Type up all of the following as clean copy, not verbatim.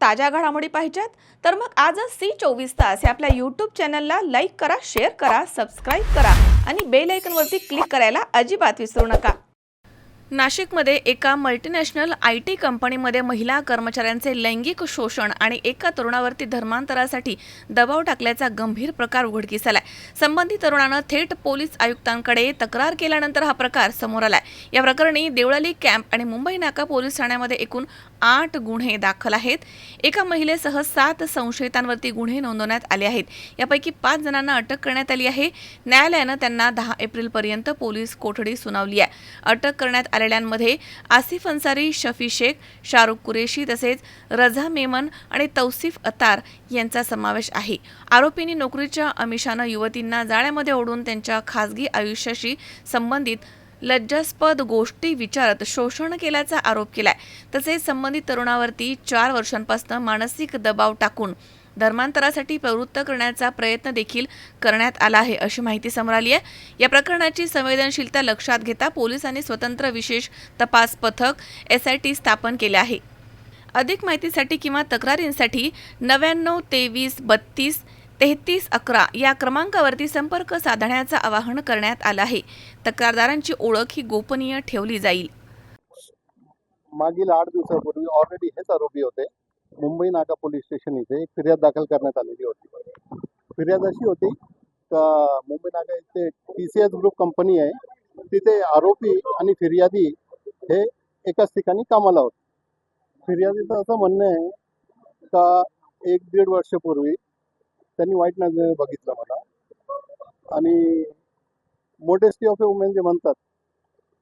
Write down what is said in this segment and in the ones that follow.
ताज्या घडामोडी पाहिजेत तर मग आजच C24 तास या आपल्या YouTube चॅनलला लाईक करा, शेअर करा, सबस्क्राईब करा आणि बेल आयकॉनवरती क्लिक करायला अजिबात विसरू नका. नाशिकमध्ये एका मल्टीनॅशनल IT कंपनीमध्ये महिला कर्मचाऱ्यांचे लैंगिक शोषण आणि एका तरुणावरती धर्मांतरासाठी दबाव टाकल्याचा गंभीर प्रकार उघडकीस आलाय. संबंधित तरुणानं थेट पोलीस आयुक्तांकडे तक्रार केल्यानंतर हा प्रकार समोर आलाय. या प्रकरणी देवळाली कॅम्प आणि मुंबई नाका पोलीस ठाण्यामध्ये एकूण 8 गुन्हे दाखल आहेत. एका महिलेसह 7 संशयितांवरती गुन्हे नोंदवण्यात आले आहेत. यापैकी 5 जणांना अटक करण्यात आली आहे. न्यायालयानं त्यांना 10 एप्रिलपर्यंत पोलीस कोठडी सुनावली आहे. अटक करण्यात आलेल्यांमध्ये आसिफ अन्सारी, शफी शेख, शाहरुख कुरेशी तसेच रझा मेमन आणि तौसिफ अतार यांचा समावेश आहे. आरोपींनी नोकरीच्या आमिषानं युवतींना जाळ्यामध्ये ओढून त्यांच्या खासगी आयुष्याशी संबंधित लज्जास्पद गोष्टी विचारत शोषण केल्याचा आरोप केलाय. तसेच संबंधित तरुणावरती 4 वर्षांपासून मानसिक दबाव टाकून धर्मांतरासाठी प्रवृत्त करण्याचा प्रयत्न देखील करण्यात आला आहे, अशी माहिती समोर आली आहे. या प्रकरणाची संवेदनशीलता लक्षात घेता पोलिसांनी स्वतंत्र विशेष तपास पथक SIT स्थापन केले आहे. अधिक माहितीसाठी किंवा तक्रारींसाठी 99 23 32 33 11 या क्रमांकावरती संपर्क साधण्याचं आवाहन करण्यात आलं आहे. तक्रारदारांची ओळख ही गोपनीय ठेवली जाईल. मागील 8 दिवसापूर्वी ऑलरेडी हेच आरोपी होते. मुंबई नाका पोलीस स्टेशन इथे एक फिर्याद दाखल करण्यात आलेली होती. फिर्याद अशी होती का मुंबई नाका इथे TCS ग्रुप कंपनी आहे, तिथे आरोपी आणि फिर्यादी हे एकाच ठिकाणी कामाला होते. फिर्यादीचं असं म्हणणं आहे का 1-1.5 वर्षापूर्वी त्यांनी वाईट नजरेने बघितलं मला आणि मोडेस्टी ऑफ ए वुमेन जे म्हणतात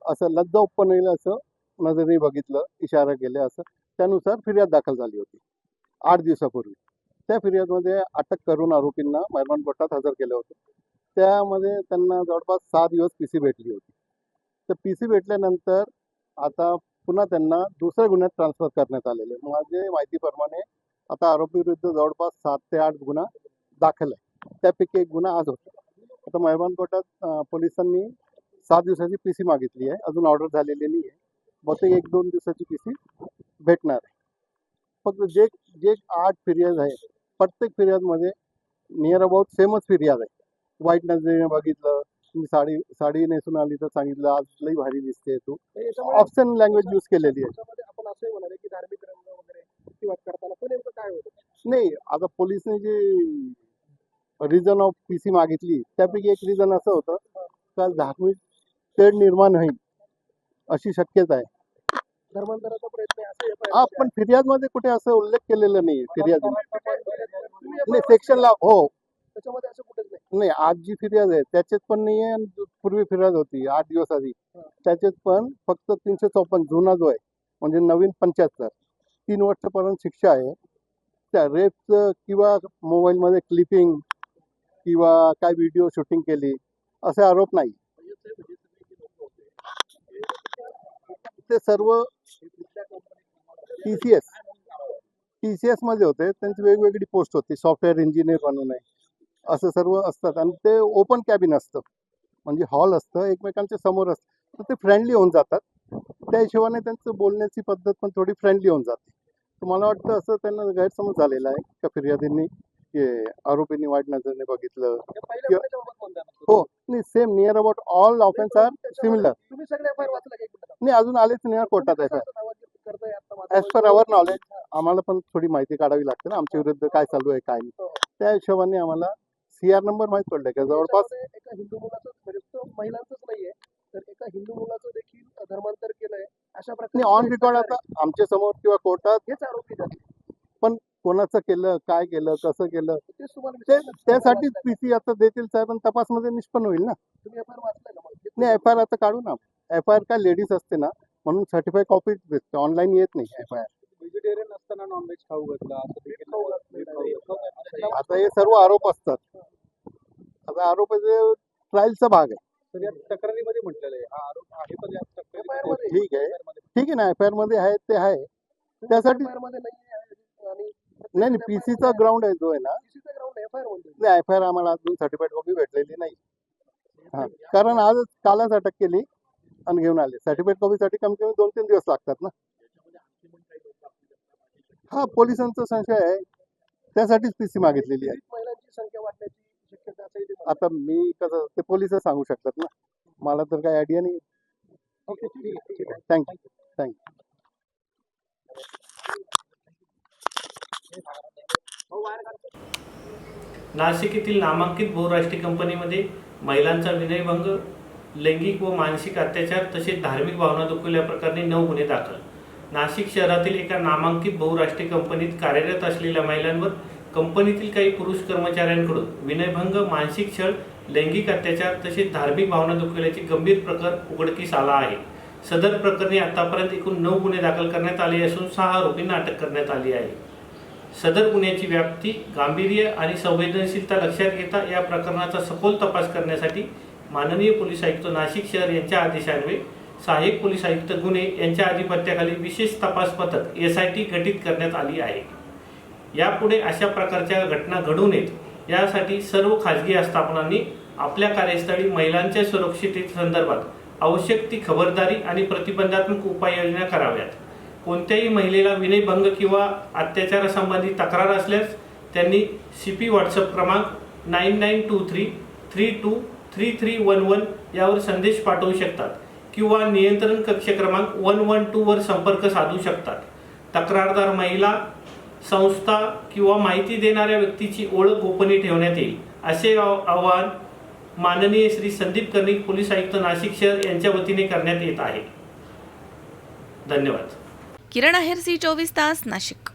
असं लज्जा उत्पन्न असं नजरेने बघितलं, इशारा केले असं, त्यानुसार फिर्याद दाखल झाली होती 8 दिवसापूर्वी. त्या फिर्यादमध्ये अटक करून आरोपींना मेहरबान कोर्टात हजर केलं होतं. त्यामध्ये त्यांना जवळपास 6 दिवस PC भेटली होती. तर PC भेटल्यानंतर आता पुन्हा त्यांना दुसऱ्या गुन्ह्यात ट्रान्सफर करण्यात आलेले. माझे माहितीप्रमाणे आता आरोपीविरुद्ध जवळपास 7 ते 8 गुन्हा दाखल आहे. त्यापैकी एक गुन्हा आज होता. आता मेहरबान कोर्टात पोलिसांनी 7 दिवसाची PC मागितली आहे. अजून ऑर्डर झालेली नाही आहे. बहुतेक 1-2 दिवसाची PC भेटणार आहे. फक्त जे 8 फिर्याद आहे, प्रत्येक फिर्यादमध्ये नियर अबाउट सेमच फिर्याद आहे. वाईट नजरेने बघितलं, तुम्ही साडी नेसून आली तर सांगितलं आज लई भारी दिसते तू, ऑप्शन लँग्वेज यूज केलेली आहे. आपण असं म्हणाले की धार्मिक रंग वगैरे किंवा करताना पण नेमकं काय होतं? नाही, आता पोलिसने जे रिझन ऑफ PC मागितली त्यापैकी एक रिझन असं होतं का धार्मिक तेढ निर्माण होईल अशी शक्यता आहे. धर्मांतराचा प्रयत्न आहे असं FIR हा, पण फिर्यादमध्ये कुठे असं उल्लेख केलेला नाही. नाही, सेक्शनला हो, त्याच्यामध्ये असं कुठेच नाही. नाही, आज जी फिर्याद आहे त्याच्यात पण नाही आहे आणि पूर्वी फिर्याद होती 8 दिवस आधी त्याच्यात पण फक्त 354 जुना जो आहे म्हणजे नवीन 75 3 वर्षापर्यंत शिक्षा आहे. त्या रेपचं किंवा मोबाईलमध्ये क्लिपिंग किंवा काय व्हिडिओ शूटिंग केली असे आरोप नाही. ते सर्व TCS मध्ये होते. त्यांची वेगवेगळी पोस्ट होती, सॉफ्टवेअर इंजिनियर म्हणून आहे असं सर्व असतात. आणि ते ओपन कॅबिन असतं म्हणजे हॉल असतं, एकमेकांच्या समोर असतं, तर ते फ्रेंडली होऊन जातात. त्या हिशोबाने त्यांचं बोलण्याची पद्धत पण थोडी फ्रेंडली होऊन जाते. तर मला वाटतं असं त्यांना गैरसमज झालेला आहे का फिर्यादींनी की आरोपींनी वाईट नजरेने बघितलं. हो, नाही, same near about all offence are similar. तुम्ही सगळे FIR वाचला का? एक मिनिट. नाही, अजून आलेच नाही कोर्टात. करताय आता ॲज पर अवर नॉलेज आम्हाला पण थोडी माहिती काढावी लागते ना, आमच्या विरुद्ध काय चालू आहे काय नाही. त्या हिशोबाने आम्हाला CR नंबर माहीत पडले का जवळपास एका हिंदू मुलाचं म्हणजे महिलांचंच नाहीये तर एका हिंदू मुलाचं देखील धर्मांतर केलंय अशा प्रकारे ऑन रेकॉर्ड आता आमच्या समोर किंवा कोर्टात. हेच आरोपी झाले. पण कोणाचं केलं, काय केलं, कसं केलं तेच तुम्हाला त्यासाठीच PC आता देतील साहेब आणि तपासमध्ये निष्पन्न होईल ना. तुम्ही FIR वाचलाय का मग? नाही, FIR आता काढू ना. FIR काय लेडीज असते ना म्हणून सर्टिफाय कॉपी देते, ऑनलाईन येत नाही FIR. व्हेजिटेरियन असताना नॉनव्हेज खाऊ घातला आता हे सर्व आरोप असतात. आता आरोपाचे ट्रायलचा भाग आहे. तर या तक्रारीमध्ये म्हटलेलं आहे हा आरोप आहे पण या तक्रारीमध्ये ठीक आहे ना, FIR मध्ये आहे ते आहे. त्यासाठी FIR मध्ये नाही आणि नाही, PCचा ग्राउंड आहे जो आहे ना, PCचा ग्राउंड FIR म्हणतो. नाही, FIR आम्हाला अजून सर्टिफाईड कॉपी भेटलेली नाही. हा, कारण आज कालच अटक केली आणि घेऊन आले. सर्टिफाईड कॉपीसाठी कमी कमी 2-3 दिवस लागतात ना. हा पोलिसांचा संशय आहे, त्यासाठीच पीसी मागितलेली आहे. पीडित महिलांची संख्या वाढण्याची शक्यता असेल ते म्हणतात. आता मी कसं ते पोलिसच सांगू शकतात ना, मला तर काही आयडिया नाही. ओके, ठीक आहे. थँक्यू. नाशिक येथील नामांकित बहुराष्ट्रीय कंपनीमध्ये महिलांचा विनयभंग, लैंगिक व मानसिक अत्याचार तसेच धार्मिक भावना दुखवल्याप्रकरणी 9 गुन्हे दाखल. नाशिक शहरातील एका नामांकित बहुराष्ट्रीय कंपनीत कार्यरत असलेल्या महिलांवर कंपनीतील काही पुरुष कर्मचाऱ्यांकडून विनयभंग, मानसिक छळ, लैंगिक अत्याचार तसेच धार्मिक भावना दुखवल्याचे गंभीर प्रकार उघडकीस आला आहे. सदर प्रकरणी आतापर्यंत एकूण 9 गुन्हे दाखल करण्यात आले असून 6 आरोपींना अटक करण्यात आली आहे. सदर गुन्ह्याची व्याप्ती, गांभीर्य आणि संवेदनशीलता लक्षात घेता या प्रकरणाचा सखोल तपास करण्यासाठी माननीय पोलीस आयुक्त नाशिक शहर यांच्या आदेशान्वये सहाय्यक पोलीस आयुक्त गुन्हे यांच्या अधिपत्याखाली विशेष तपास पथक SIT गठीत करण्यात आली आहे. यापुढे अशा प्रकारच्या घटना घडू नयेत यासाठी सर्व खाजगी आस्थापनांनी आपल्या कार्यस्थळी महिलांच्या सुरक्षिततेसंदर्भात आवश्यक ती खबरदारी आणि प्रतिबंधात्मक उपाययोजना कराव्यात. कोणत्याही महिलेला विनयभंग किंवा अत्याचारासंबंधी तक्रार असल्यास त्यांनी CP व्हॉट्सअप क्रमांक 9923323311 यावर संदेश पाठवू शकतात किंवा नियंत्रण कक्ष क्रमांक 112 वर संपर्क साधू शकतात. तक्रारदार महिला, संस्था किंवा माहिती देणाऱ्या व्यक्तीची ओळख गोपनीय ठेवण्यात येईल असे आवाहन माननीय श्री संदीप कर्णिक पोलीस आयुक्त नाशिक शहर यांच्या वतीने करण्यात येत आहे. धन्यवाद. किरण आहेर, C24 तास, नाशिक.